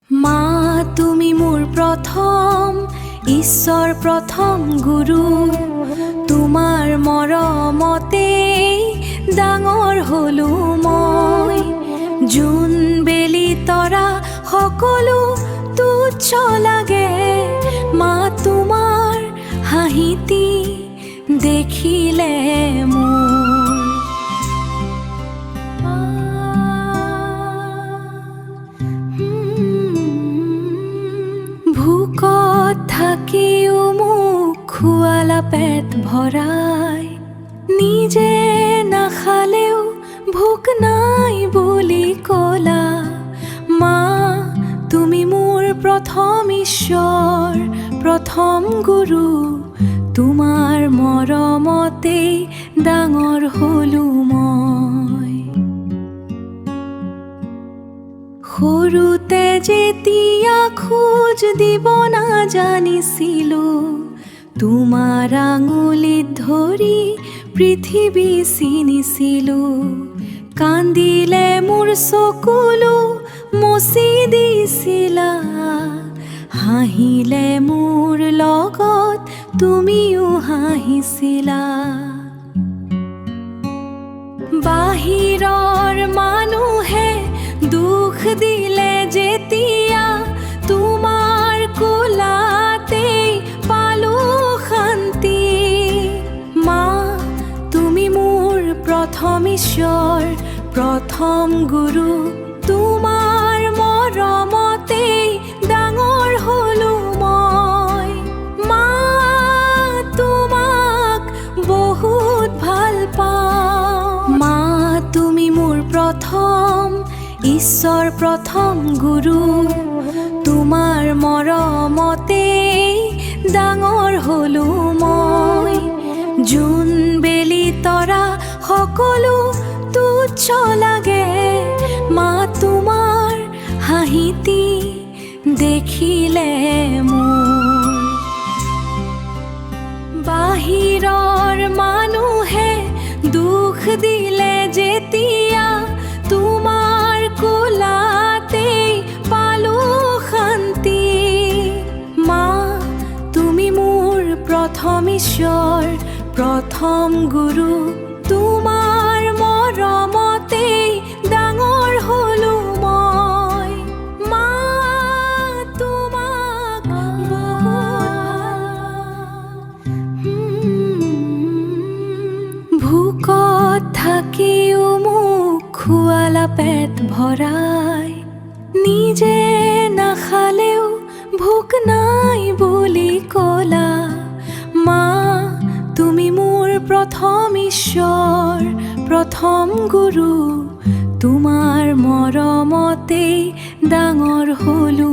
মা তুমি মোৰ প্ৰথম ঈশ্বৰ প্ৰথম গুৰু তোমাৰ মৰমতে ডাঙৰ হলো মই জোন বেলি তৰা সকলো তুচ্ছ লাগে মা তোমাৰ হাঁহিটি দেখিলে মোৰ ভোকত থাকিও মোক খোৱালা পেট ভৰাই নিজে নাখালেও ভোক নাই বুলি ক'লা মা তুমি মোৰ প্ৰথম ঈশ্বৰ প্ৰথম গুৰু তোমাৰ মৰমতে ডাঙৰ হলো মই সৰুতে যেতিয়া খোজ দিব নাজানিছিলো তোমাৰ আঙুলিত ধৰি পৃথিৱী চিনিছিলো কান্দিলে মোৰ চকুলো মচি দিছিলা হাঁহিলে মোৰ লগত তুমিও হাঁহিছিলা বাহিৰৰ মানুহে দুখ দিলে যেতিয়া তোমাৰ কোলাতেই পালো শান্তি মা তুমি মোৰ প্ৰথম ঈশ্বৰ প্ৰথম গুৰু তোমাৰ মৰমতেই ডাঙৰ হলো মই মা তোমাক বহুত ভাল পাওঁ মা তুমি মোৰ প্ৰথম ঈশ্বৰ প্ৰথম গুৰু তোমাৰ মৰমতে ডাঙৰ হলো মই জোন বেলি তৰা সকলো তুচ্ছ লাগে মা তোমাৰ হাঁহিটি দেখিলে মোৰ বাহিৰৰ মানুহে দুখ দিলে যেতিয়া তোমাৰ কোলাতেই পালো শান্তি মা তুমি মোৰ প্ৰথম ঈশ্বৰ প্ৰথম গুৰু তোমাৰ মৰমতেই ডাঙৰ হলো মই মা তোমাক ভোকত থাকিও মোক খোৱালা পেট ভৰাই নিজে নাখালেও ভোক নাই বুলি ক'লা মা তুমি মোৰ প্ৰথম ঈশ্বৰ প্ৰথম গুৰু তোমাৰ মৰমতে ডাঙৰ হলো